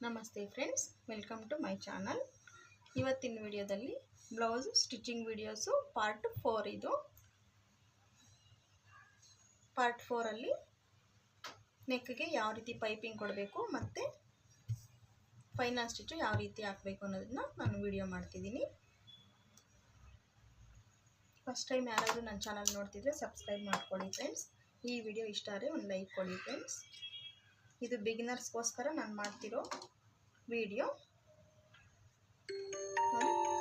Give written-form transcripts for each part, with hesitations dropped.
ನಮಸ್ತೆ friends, welcome to my channel. ಇವತ್ತಿನ ವಿಡಿಯೋದಲ್ಲಿ ಬ್ಲೌಸ್ ಸ್ಟಿಚಿಂಗ್ ವಿಡಿಯೋಸು ಪಾರ್ಟ್ 4. ಇದು ಪಾರ್ಟ್ 4ಅಲ್ಲಿ ನೆಕ್ಗೆ ಯಾವ ರೀತಿ ಪೈಪಿಂಗ್ ಕೊಡಬೇಕು ಮತ್ತು ಫೈನಲ್ ಸ್ಟಿಚ್ಚು ಯಾವ ರೀತಿ ಹಾಕಬೇಕು ಅನ್ನೋದನ್ನ ನಾನು ವಿಡಿಯೋ ಮಾಡ್ತಿದ್ದೀನಿ. ಫಸ್ಟ್ ಟೈಮ್ ಯಾರಾದರೂ ನನ್ನ ಚಾನಲ್ ನೋಡ್ತಿದ್ರೆ ಸಬ್ಸ್ಕ್ರೈಬ್ ಮಾಡ್ಕೊಳ್ಳಿ ಫ್ರೆಂಡ್ಸ್. ಈ ವಿಡಿಯೋ ಇಷ್ಟ ಆದರೆ ಒಂದು ಲೈಕ್ ಕೊಡಿ ಫ್ರೆಂಡ್ಸ್. ಇದು ಬಿಗಿನರ್ಸ್ಗೋಸ್ಕರ ನಾನು ಮಾಡ್ತಿರೋ ವಿಡಿಯೋ.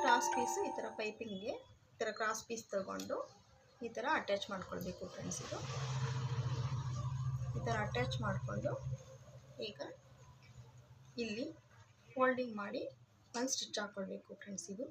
ಕ್ರಾಸ್ ಪೀಸು ಈ ಥರ ಪೈಪಿಂಗ್ಗೆ ಈ ಥರ ಕ್ರಾಸ್ ಪೀಸ್ ತಗೊಂಡು ಈ ಥರ ಅಟ್ಯಾಚ್ ಮಾಡ್ಕೊಳ್ಬೇಕು ಫ್ರೆಂಡ್ಸ್. ಇದು ಈ ಥರ ಅಟ್ಯಾಚ್ ಮಾಡಿಕೊಂಡು ಈಗ ಇಲ್ಲಿ ಫೋಲ್ಡಿಂಗ್ ಮಾಡಿ ಒಂದು ಸ್ಟಿಚ್ ಹಾಕ್ಕೊಳ್ಬೇಕು ಫ್ರೆಂಡ್ಸ್. ಇದು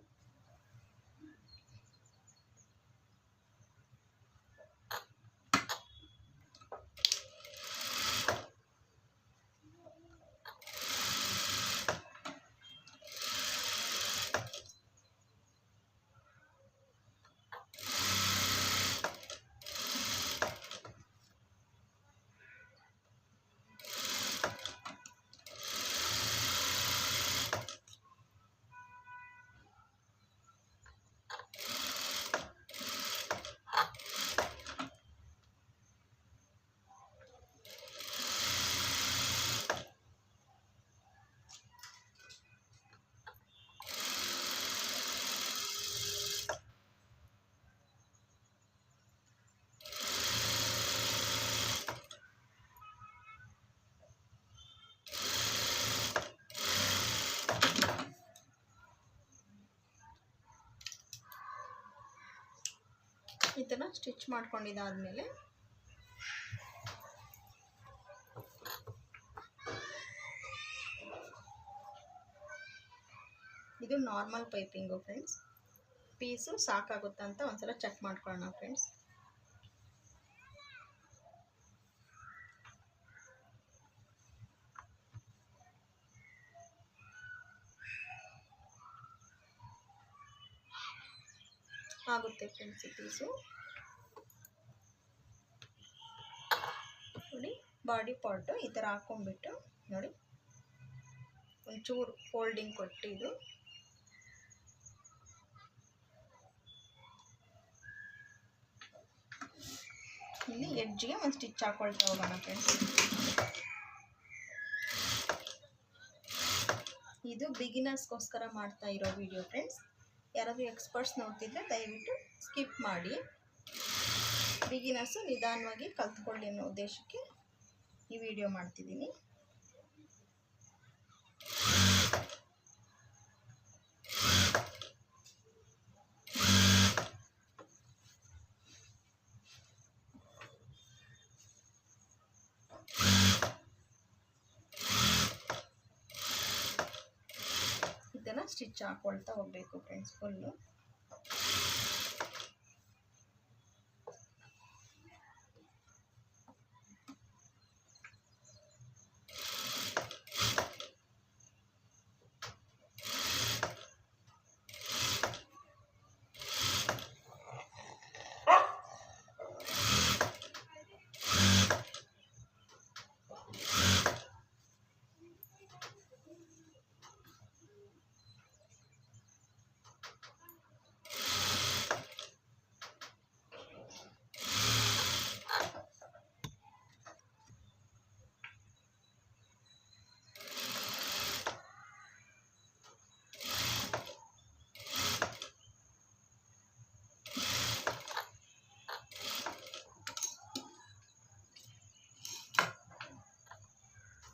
ಈ ಥರ ಸ್ಟಿಚ್ ಮಾಡ್ಕೊಂಡಿದ್ದಾದಮೇಲೆ ಇದು ನಾರ್ಮಲ್ ಪೈಪಿಂಗು ಫ್ರೆಂಡ್ಸ್. ಪೀಸು ಸಾಕಾಗುತ್ತಾ ಅಂತ ಒಂದ್ಸಲ ಚೆಕ್ ಮಾಡ್ಕೊಳ್ಳೋಣ ಫ್ರೆಂಡ್ಸ್. ಆಗುತ್ತೆ ಫ್ರೆಂಡ್ಸ್ ಈ ಪೀಸು. ನೋಡಿ, ಬಾಡಿ ಪಾರ್ಟು ಈ ಥರ ಹಾಕ್ಕೊಂಡ್ಬಿಟ್ಟು ನೋಡಿ ಒಂಚೂರು ಫೋಲ್ಡಿಂಗ್ ಕೊಟ್ಟು ಇದು ಇಲ್ಲಿ ಎಡ್ಜ್ಗೆ ಒಂದು ಸ್ಟಿಚ್ ಹಾಕ್ಕೊಳ್ತಾ ಹೋಗೋಣ ಫ್ರೆಂಡ್ಸ್. ಇದು ಬಿಗಿನರ್ಸ್ಗೋಸ್ಕರ ಮಾಡ್ತಾ ಇರೋ ವಿಡಿಯೋ ಫ್ರೆಂಡ್ಸ್. ಯಾರಾದರೂ ಎಕ್ಸ್ಪರ್ಟ್ಸ್ ನೋಡ್ತಿದ್ರೆ ದಯವಿಟ್ಟು ಸ್ಕಿಪ್ ಮಾಡಿ. ಬಿಗಿನರ್ಸು ನಿಧಾನವಾಗಿ ಕಲ್ತ್ಕೊಳ್ಳಿ ಅನ್ನೋ ಉದ್ದೇಶಕ್ಕೆ ಈ ವಿಡಿಯೋ ಮಾಡ್ತಿದ್ದೀನಿ. ಇದನ್ನು ಸ್ಟಿಚ್ ಹಾಕ್ಕೊಳ್ತಾ ಹೋಗಬೇಕು ಫ್ರೆಂಡ್ಸ್ ಫುಲ್ಲು.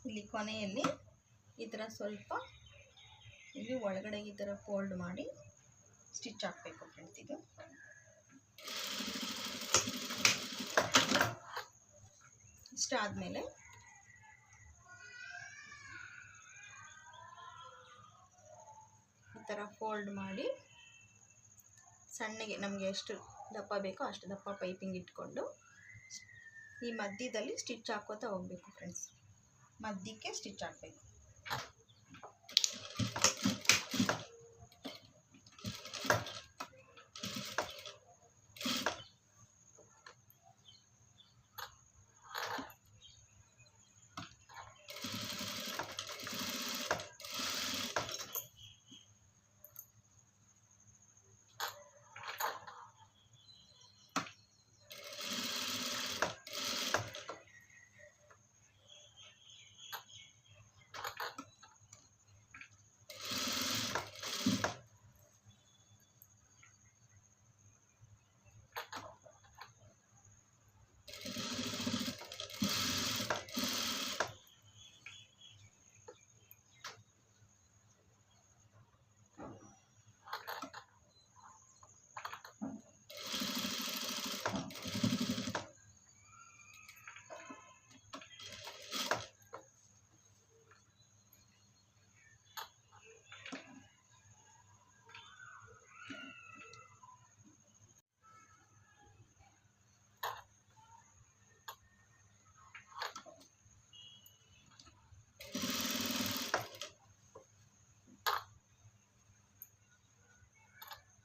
ಇಲ್ಲಿ ಕೊನೆಯಲ್ಲಿ ಈ ಥರ ಸ್ವಲ್ಪ ಇಲ್ಲಿ ಒಳಗಡೆ ಈ ಥರ ಫೋಲ್ಡ್ ಮಾಡಿ ಸ್ಟಿಚ್ ಹಾಕಬೇಕು ಫ್ರೆಂಡ್ಸ್. ಇದು ಇಷ್ಟ ಆದಮೇಲೆ ಈ ಥರ ಫೋಲ್ಡ್ ಮಾಡಿ ಸಣ್ಣಗೆ ನಮಗೆ ಎಷ್ಟು ದಪ್ಪ ಬೇಕೋ ಅಷ್ಟು ದಪ್ಪ ಪೈಪಿಂಗ್ ಇಟ್ಕೊಂಡು ಈ ಮಧ್ಯದಲ್ಲಿ ಸ್ಟಿಚ್ ಹಾಕೋತಾ ಹೋಗಬೇಕು ಫ್ರೆಂಡ್ಸ್. ಮಧ್ಯಕ್ಕೆ ಸ್ಟಿಚ್ ಹಾಕಬೇಕು.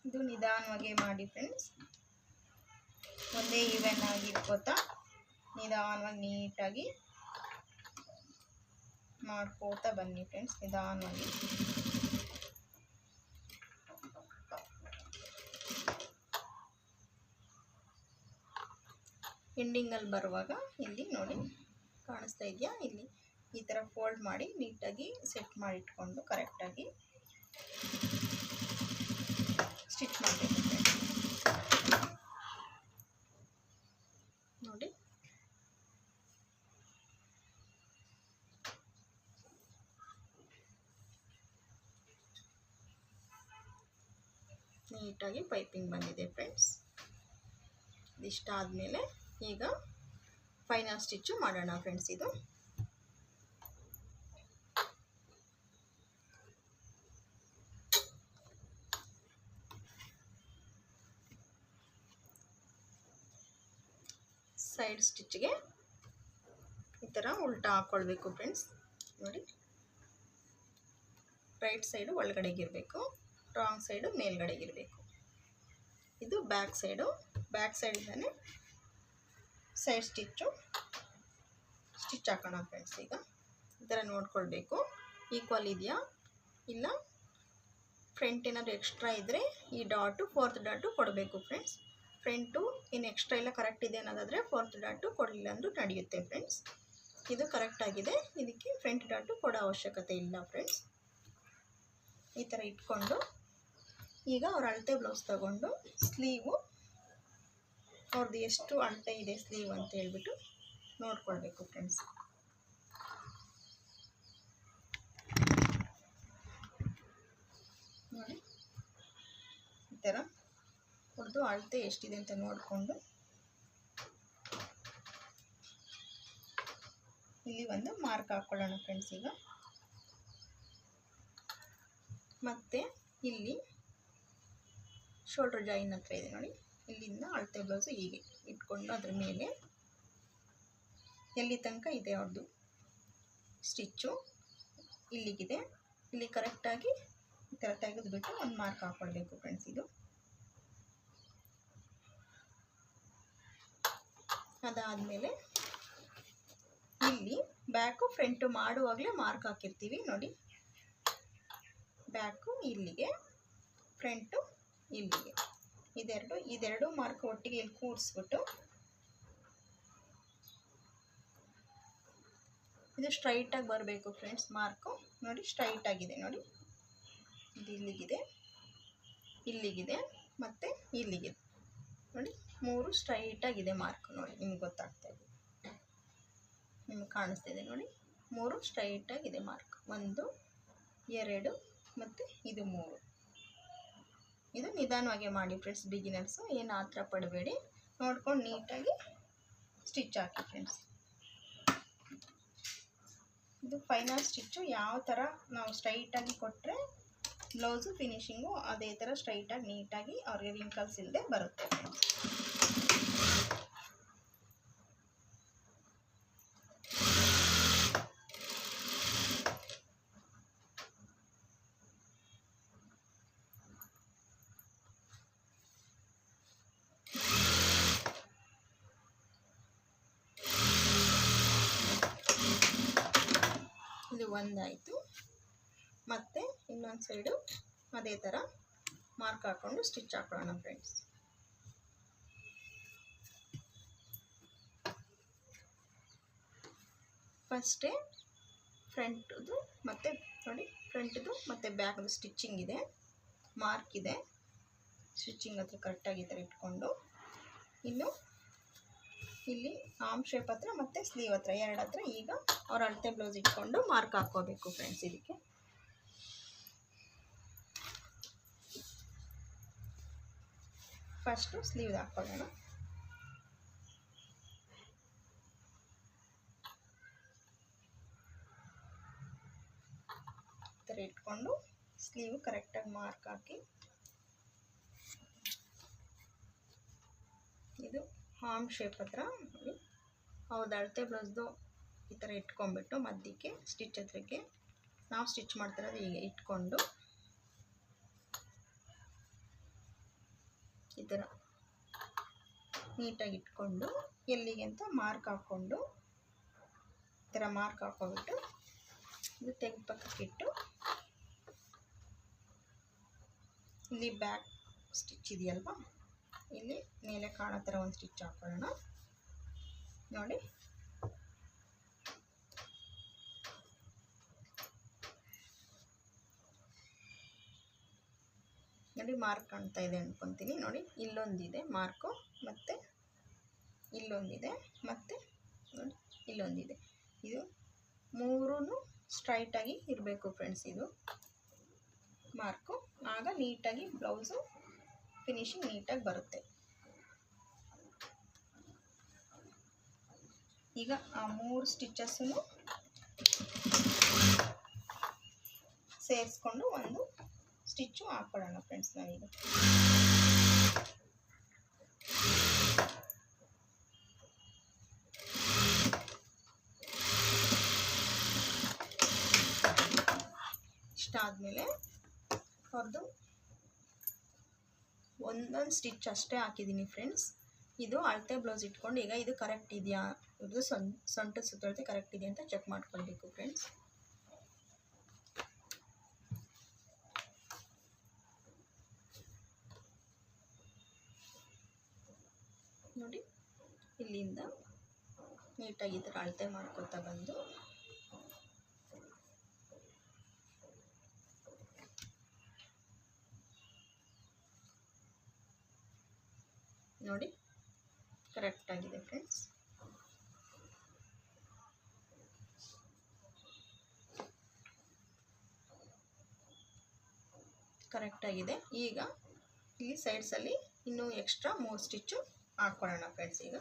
ಇದು ನಿಧಾನವಾಗಿ ಮಾಡಿ ಫ್ರೆಂಡ್ಸ್. ಒಂದೇ ಈವನ್ ಆಗಿ ಇಟ್ಕೋತಾ ನಿಧಾನವಾಗಿ ನೀಟಾಗಿ ಮಾಡ್ಕೋತಾ ಬನ್ನಿ ಫ್ರೆಂಡ್ಸ್, ನಿಧಾನವಾಗಿ. ಎಂಡಿಂಗಲ್ಲಿ ಬರುವಾಗ ಇಲ್ಲಿ ನೋಡಿ ಕಾಣಿಸ್ತಾ ಇದೆಯಾ, ಇಲ್ಲಿ ಈ ಥರ ಫೋಲ್ಡ್ ಮಾಡಿ ನೀಟಾಗಿ ಸೆಟ್ ಮಾಡಿ ಇಟ್ಕೊಂಡು ಕರೆಕ್ಟಾಗಿ ಸ್ಟಿಚ್ ಮಾಡಬೇಕು ನೋಡಿ. ನೀಟಾಗಿ ಪೈಪಿಂಗ್ ಬಂದಿದೆ ಫ್ರೆಂಡ್ಸ್. ಇದಿಷ್ಟ ಆದಮೇಲೆ ಈಗ ಫೈನಲ್ ಸ್ಟಿಚ್ಚು ಮಾಡೋಣ ಫ್ರೆಂಡ್ಸ್. ಇದು ಸೈಡ್ ಸ್ಟಿಚ್ಗೆ ಈ ಥರ ಉಲ್ಟಾ ಹಾಕ್ಕೊಳ್ಬೇಕು ಫ್ರೆಂಡ್ಸ್. ನೋಡಿ, ರೈಟ್ ಸೈಡು ಒಳಗಡೆಗಿರಬೇಕು, ರಾಂಗ್ ಸೈಡು ಮೇಲ್ಗಡೆಗಿರಬೇಕು. ಇದು ಬ್ಯಾಕ್ ಸೈಡು, ಬ್ಯಾಕ್ ಸೈಡಿಂದನೇ ಸೈಡ್ ಸ್ಟಿಚ್ ಹಾಕೋಣ ಫ್ರೆಂಡ್ಸ್. ಈಗ ಈ ಥರ ನೋಡ್ಕೊಳ್ಬೇಕು ಈಕ್ವಲ್ ಇದೆಯಾ ಇಲ್ಲ, ಫ್ರಂಟ್ ಏನಾದರೂ ಎಕ್ಸ್ಟ್ರಾ ಇದ್ದರೆ ಈ ಡಾಟು 4th ಡಾಟು ಕೊಡಬೇಕು ಫ್ರೆಂಡ್ಸ್. ಫ್ರಂಟು ಏನು ಎಕ್ಸ್ಟ್ರಾ ಇಲ್ಲ ಕರೆಕ್ಟ್ ಇದೆ ಅನ್ನೋದಾದರೆ 4th ಡಾಟು ಕೊಡಲಿಲ್ಲ ಅಂದರೂ ನಡೆಯುತ್ತೆ ಫ್ರೆಂಡ್ಸ್. ಇದು ಕರೆಕ್ಟಾಗಿದೆ, ಇದಕ್ಕೆ ಫ್ರಂಟ್ ಡಾಟು ಕೊಡೋ ಅವಶ್ಯಕತೆ ಇಲ್ಲ ಫ್ರೆಂಡ್ಸ್. ಈ ಥರ ಇಟ್ಕೊಂಡು ಈಗ ಅವ್ರ ಅಳತೆ ಬ್ಲೌಸ್ ತಗೊಂಡು ಸ್ಲೀವು ಅವ್ರದ್ದು ಎಷ್ಟು ಅಳತೆ ಇದೆ ಸ್ಲೀವ್ ಅಂತ ಹೇಳ್ಬಿಟ್ಟು ನೋಡ್ಕೊಳ್ಬೇಕು ಫ್ರೆಂಡ್ಸ್. ನೋಡಿ, ಈ ಥರ ಅವ್ರದ್ದು ಅಳತೆ ಎಷ್ಟಿದೆ ಅಂತ ನೋಡಿಕೊಂಡು ಇಲ್ಲಿ ಒಂದು ಮಾರ್ಕ್ ಹಾಕ್ಕೊಳ್ಳೋಣ ಫ್ರೆಂಡ್ಸ್. ಈಗ ಮತ್ತು ಇಲ್ಲಿ ಶೋಲ್ಡ್ರ್ ಜಾಯಿನ್ ಹತ್ರ ಇದೆ ನೋಡಿ, ಇಲ್ಲಿಂದ ಅಳತೆ ಬ್ಲೌಸು ಹೀಗೆ ಇಟ್ಕೊಂಡು ಅದ್ರ ಮೇಲೆ ಎಲ್ಲಿ ತನಕ ಇದೆ ಅವ್ರದ್ದು ಸ್ಟಿಚ್ಚು ಇಲ್ಲಿಗಿದೆ, ಇಲ್ಲಿ ಕರೆಕ್ಟಾಗಿ ಈ ಥರ ತೆಗೆದುಬಿಟ್ಟು ಒಂದು ಮಾರ್ಕ್ ಹಾಕ್ಕೊಳ್ಬೇಕು ಫ್ರೆಂಡ್ಸ್. ಇದು ಅದಾದಮೇಲೆ ಇಲ್ಲಿ ಬ್ಯಾಕು ಫ್ರಂಟು ಮಾಡುವಾಗಲೇ ಮಾರ್ಕ್ ಹಾಕಿರ್ತೀವಿ ನೋಡಿ. ಬ್ಯಾಕು ಇಲ್ಲಿಗೆ, ಫ್ರಂಟು ಇಲ್ಲಿಗೆ, ಇದೆರಡು ಮಾರ್ಕ್ ಒಟ್ಟಿಗೆ ಇಲ್ಲಿ ಕೂಡಿಸ್ಬಿಟ್ಟು ಇದು ಸ್ಟ್ರೈಟಾಗಿ ಬರಬೇಕು ಫ್ರೆಂಡ್ಸ್. ಮಾರ್ಕು ನೋಡಿ ಸ್ಟ್ರೈಟ್ ಆಗಿದೆ ನೋಡಿ, ಇದು ಇಲ್ಲಿಗಿದೆ, ಇಲ್ಲಿಗಿದೆ ಮತ್ತು ಇಲ್ಲಿಗಿದೆ ನೋಡಿ, 3 ಸ್ಟ್ರೈಟಾಗಿದೆ ಮಾರ್ಕ್ ನೋಡಿ. ನಿಮ್ಗೆ ಗೊತ್ತಾಗ್ತಾ ಇದೆ, ನಿಮ್ಗೆ ಕಾಣಿಸ್ತಿದೆ ನೋಡಿ, 3 ಸ್ಟ್ರೈಟಾಗಿದೆ ಮಾರ್ಕ್. 1 2 ಮತ್ತು ಇದು 3. ಇದು ನಿಧಾನವಾಗಿ ಮಾಡಿ ಫ್ರೆಂಡ್ಸ್, ಬಿಗಿನರ್ಸು ಏನು ಆತರ ಪಡಬೇಡಿ, ನೋಡ್ಕೊಂಡು ನೀಟಾಗಿ ಸ್ಟಿಚ್ ಹಾಕಿ ಫ್ರೆಂಡ್ಸ್. ಇದು ಫೈನಲ್ ಸ್ಟಿಚ್ಚು ಯಾವ ಥರ ನಾವು ಸ್ಟ್ರೈಟಾಗಿ ಕೊಟ್ಟರೆ ಬ್ಲೌಸು ಫಿನಿಶಿಂಗು ಅದೇ ಥರ ಸ್ಟ್ರೈಟಾಗಿ ನೀಟಾಗಿ ಅವ್ರಿಗೆ ರಿಂಕಲ್ಸ್ ಇಲ್ಲದೆ ಬರುತ್ತೆ ಫ್ರೆಂಡ್ಸ್. ಇದು ಒಂದಾಯಿತು. ಮತ್ತು ಇನ್ನೊಂದು ಸೈಡು ಅದೇ ಥರ ಮಾರ್ಕ್ ಹಾಕ್ಕೊಂಡು ಸ್ಟಿಚ್ ಹಾಕೊಳ್ಳೋಣ ಫ್ರೆಂಡ್ಸ್. ಫಸ್ಟೇ ಫ್ರಂಟ್ದು ಮತ್ತು ನೋಡಿ ಫ್ರಂಟ್ದು ಮತ್ತು ಬ್ಯಾಕ್ದು ಸ್ಟಿಚ್ಚಿಂಗ್ ಇದೆ, ಮಾರ್ಕ್ ಇದೆ, ಸ್ಟಿಚ್ಚಿಂಗ್ ಹತ್ರ ಕರೆಕ್ಟಾಗಿ ಈ ಥರ ಇಟ್ಕೊಂಡು ಇನ್ನು ಇಲ್ಲಿ ಆರ್ಮ್ ಶೇಪ್ ಹತ್ರ ಮತ್ತು ಸ್ಲೀವ್ ಹತ್ರ ಎರಡು ಹತ್ರ ಈಗ ಅವ್ರ ಅಳತೆ ಬ್ಲೌಸ್ ಇಟ್ಕೊಂಡು ಮಾರ್ಕ್ ಹಾಕ್ಕೋಬೇಕು ಫ್ರೆಂಡ್ಸ್. ಇದಕ್ಕೆ ಫಸ್ಟು ಸ್ಲೀವ್ ಹಾಕ್ಕೊಳ್ಳೋಣ. ಈ ಥರ ಇಟ್ಕೊಂಡು ಸ್ಲೀವ್ ಕರೆಕ್ಟಾಗಿ ಮಾರ್ಕ್ ಹಾಕಿ, ಇದು ಆರ್ಮ್ ಶೇಪ್ ಹತ್ರ ಅವ್ರದ್ದು ಅಳತೆ ಬ್ಲೌಸ್ದು ಈ ಥರ ಇಟ್ಕೊಂಡ್ಬಿಟ್ಟು ಮಧ್ಯಕ್ಕೆ ಸ್ಟಿಚ್ ಹತ್ರಕ್ಕೆ ನಾವು ಸ್ಟಿಚ್ ಮಾಡ್ತಿರೋದು ಹೀಗೆ ಇಟ್ಕೊಂಡು ಈ ಥರ ನೀಟಾಗಿ ಇಟ್ಕೊಂಡು ಎಲ್ಲಿಗೆ ಅಂತ ಮಾರ್ಕ್ ಹಾಕ್ಕೊಂಡು ಈ ಥರ ಮಾರ್ಕ್ ಹಾಕ್ಕೊಬಿಟ್ಟು ಇದು ತೆಗೆದು ಪಕ್ಕಕ್ಕಿಟ್ಟು ಇಲ್ಲಿ ಬ್ಯಾಕ್ ಸ್ಟಿಚ್ ಇದೆಯಲ್ವಾ, ಇಲ್ಲಿ ಮೇಲೆ ಕಾಣೋ ಥರ ಒಂದು ಸ್ಟಿಚ್ ಹಾಕೊಳ್ಳೋಣ. ನೋಡಿ, ನೋಡಿ ಮಾರ್ಕ್ ಕಾಣ್ತಾ ಇದೆ ಅನ್ಕೊತೀನಿ. ನೋಡಿ, ಇಲ್ಲೊಂದಿದೆ ಮಾರ್ಕು, ಮತ್ತು ಇಲ್ಲೊಂದಿದೆ, ಮತ್ತು ನೋಡಿ ಇಲ್ಲೊಂದಿದೆ. ಇದು ಮೂರೂ ಸ್ಟ್ರೈಟಾಗಿ ಇರಬೇಕು ಫ್ರೆಂಡ್ಸ್, ಇದು ಮಾರ್ಕು. ಆಗ ನೀಟಾಗಿ ಬ್ಲೌಸು ಫಿನಿಶಿಂಗ್ ನೀಟಾಗಿ ಬರುತ್ತೆ. ಈಗ ಆ 3 ಸ್ಟಿಚಸ್ಸನ್ನು ಸೇರಿಸ್ಕೊಂಡು ಒಂದು ಸ್ಟಿಚ್ಚು ಹಾಕೊಳ್ಳೋಣ ಫ್ರೆಂಡ್ಸ್. ನಾವೀಗ ಇಷ್ಟಾದಮೇಲೆ ಅವ್ರದ್ದು ಒಂದೊಂದು ಸ್ಟಿಚ್ ಅಷ್ಟೇ ಹಾಕಿದ್ದೀನಿ ಫ್ರೆಂಡ್ಸ್. ಇದು ಅಳತೆ ಬ್ಲೌಸ್ ಇಟ್ಕೊಂಡು ಈಗ ಇದು ಕರೆಕ್ಟ್ ಇದೆಯಾ, ಇದು ಸೊಂಟದ ಸುತ್ತಳತೆ ಕರೆಕ್ಟ್ ಇದೆಯಾ ಅಂತ ಚೆಕ್ ಮಾಡ್ಕೊಳ್ಬೇಕು ಫ್ರೆಂಡ್ಸ್. ನೋಡಿ, ಇಲ್ಲಿಂದ ನೀಟಾಗಿ ಈ ಥರ ಅಳತೆ ಮಾಡ್ಕೊತಾ ಬಂದು ನೋಡಿ ಕರೆಕ್ಟಾಗಿದೆ ಫ್ರೆಂಡ್ಸ್. ಕರೆಕ್ಟಾಗಿದೆ. ಈಗ ಇಲ್ಲಿ ಸೈಡ್ಸಲ್ಲಿ ಇನ್ನೂ ಎಕ್ಸ್ಟ್ರಾ 3 ಸ್ಟಿಚ್ಚು ಹಾಕ್ಕೊಳ್ಳೋಣ ಫ್ರೆಂಡ್ಸ್. ಈಗ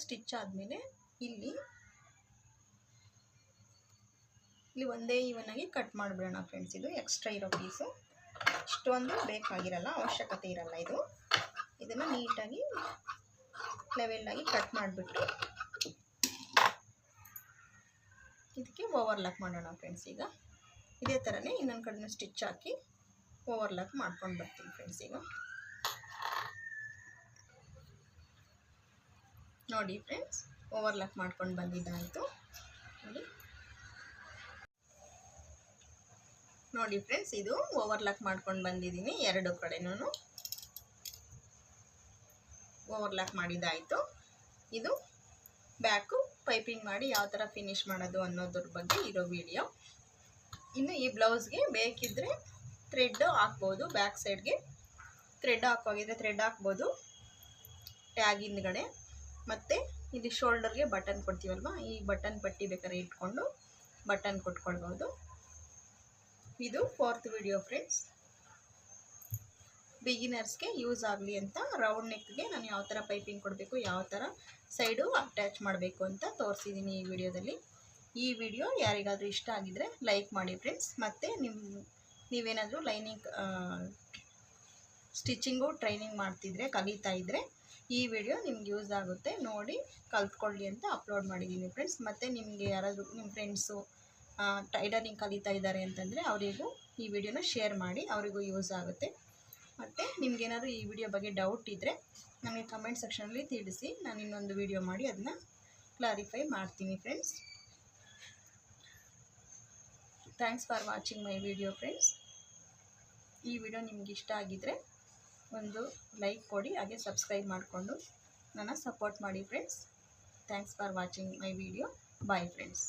ಸ್ಟಿಚ್ ಆದಮೇಲೆ ಇಲ್ಲಿ ಒಂದೇ ಈವನ್ ಆಗಿ ಕಟ್ ಮಾಡಿಬಿಡೋಣ ಫ್ರೆಂಡ್ಸ್. ಇದು ಎಕ್ಸ್ಟ್ರಾ ಇರೋ ಪೀಸು ಇಷ್ಟೊಂದು ಬೇಕಾಗಿರಲ್ಲ, ಅವಶ್ಯಕತೆ ಇರಲ್ಲ. ಇದನ್ನು ನೀಟಾಗಿ ಲೆವೆಲ್ಲಾಗಿ ಕಟ್ ಮಾಡಿಬಿಟ್ಟು ಇದಕ್ಕೆ ಓವರ್ಲಾಕ್ ಮಾಡೋಣ ಫ್ರೆಂಡ್ಸ್. ಈಗ ಇದೇ ಥರನೇ ಇನ್ನೊಂದು ಕಡೆನೂ ಸ್ಟಿಚ್ ಹಾಕಿ ಓವರ್ಲಾಕ್ ಮಾಡ್ಕೊಂಡು ಬರ್ತೀನಿ ಫ್ರೆಂಡ್ಸ್. ಈಗ ನೋಡಿ ಫ್ರೆಂಡ್ಸ್, ಓವರ್ಲಾಕ್ ಮಾಡ್ಕೊಂಡು ಬಂದಿದ್ದಾಯಿತು. ನೋಡಿ ಫ್ರೆಂಡ್ಸ್, ಇದು ಓವರ್ಲಾಕ್ ಮಾಡ್ಕೊಂಡು ಬಂದಿದ್ದೀನಿ. 2 ಕಡೆನೂ ಓವರ್ಲಾಕ್ ಮಾಡಿದ್ದಾಯಿತು. ಇದು ಬ್ಯಾಕು ಪೈಪಿಂಗ್ ಮಾಡಿ ಯಾವ ಥರ ಫಿನಿಶ್ ಮಾಡೋದು ಅನ್ನೋದ್ರ ಬಗ್ಗೆ ಇರೋ ವಿಡಿಯೋ. ಇನ್ನು ಈ ಬ್ಲೌಸ್ಗೆ ಬೇಕಿದ್ದರೆ ಥ್ರೆಡ್ ಹಾಕ್ಬೋದು. ಬ್ಯಾಕ್ ಸೈಡ್ಗೆ ಥ್ರೆಡ್ ಹಾಕೋಗಿದ್ರೆ ಥ್ರೆಡ್ ಹಾಕ್ಬೋದು ಟ್ಯಾಗ್ ಹಿಂದ್ಗಡೆ. ಮತ್ತು ಇಲ್ಲಿ ಶೋಲ್ಡರ್ಗೆ ಬಟನ್ ಕೊಡ್ತೀವಲ್ವ, ಈ ಬಟನ್ ಪಟ್ಟಿ ಬೇಕಾದ್ರೆ ಇಟ್ಕೊಂಡು ಬಟನ್ ಕೊಟ್ಕೊಳ್ಬೋದು. ಇದು 4th ವಿಡಿಯೋ ಫ್ರೆಂಡ್ಸ್. ಬಿಗಿನರ್ಸ್ಗೆ ಯೂಸ್ ಆಗಲಿ ಅಂತ ರೌಂಡ್ ನೆಕ್ಗೆ ನಾನು ಯಾವ ಥರ ಪೈಪಿಂಗ್ ಕೊಡಬೇಕು, ಯಾವ ಥರ ಸೈಡು ಅಟ್ಯಾಚ್ ಮಾಡಬೇಕು ಅಂತ ತೋರಿಸಿದ್ದೀನಿ ಈ ವಿಡಿಯೋದಲ್ಲಿ. ಈ ವಿಡಿಯೋ ಯಾರಿಗಾದರೂ ಇಷ್ಟ ಆಗಿದರೆ ಲೈಕ್ ಮಾಡಿ ಫ್ರೆಂಡ್ಸ್. ಮತ್ತು ನೀವೇನಾದರೂ ಲೈನಿಂಗ್ ಸ್ಟಿಚಿಂಗು ಟ್ರೈನಿಂಗ್ ಮಾಡ್ತಿದ್ರೆ, ಕಲಿತಾ ಇದ್ದರೆ ಈ ವಿಡಿಯೋ ನಿಮ್ಗೆ ಯೂಸ್ ಆಗುತ್ತೆ, ನೋಡಿ ಕಲ್ತ್ಕೊಳ್ಳಿ ಅಂತ ಅಪ್ಲೋಡ್ ಮಾಡಿದ್ದೀನಿ ಫ್ರೆಂಡ್ಸ್. ಮತ್ತು ನಿಮಗೆ ಯಾರಾದರೂ ನಿಮ್ಮ ಫ್ರೆಂಡ್ಸು ಟೈಲರಿಂಗ್ ಕಲಿತಾ ಇದ್ದಾರೆ ಅಂತಂದರೆ ಅವರಿಗೂ ಈ ವಿಡಿಯೋನ ಶೇರ್ ಮಾಡಿ, ಅವರಿಗೂ ಯೂಸ್ ಆಗುತ್ತೆ. ಮತ್ತು ನಿಮಗೇನಾದರೂ ಈ ವಿಡಿಯೋ ಬಗ್ಗೆ ಡೌಟ್ ಇದ್ದರೆ ನನಗೆ ಕಮೆಂಟ್ ಸೆಕ್ಷನಲ್ಲಿ ತಿಳಿಸಿ, ನಾನು ಇನ್ನೊಂದು ವಿಡಿಯೋ ಮಾಡಿ ಅದನ್ನ ಕ್ಲಾರಿಫೈ ಮಾಡ್ತೀನಿ friends. Thanks for watching my video friends. ಈ ವಿಡಿಯೋ ನಿಮ್ಗೆ ಇಷ್ಟ ಆಗಿದ್ದರೆ ಒಂದು ಲೈಕ್ ಕೊಡಿ, ಹಾಗೆ ಸಬ್ಸ್ಕ್ರೈಬ್ ಮಾಡಿಕೊಂಡು ನನ್ನ ಸಪೋರ್ಟ್ ಮಾಡಿ friends. Thanks for watching my video. Bye friends.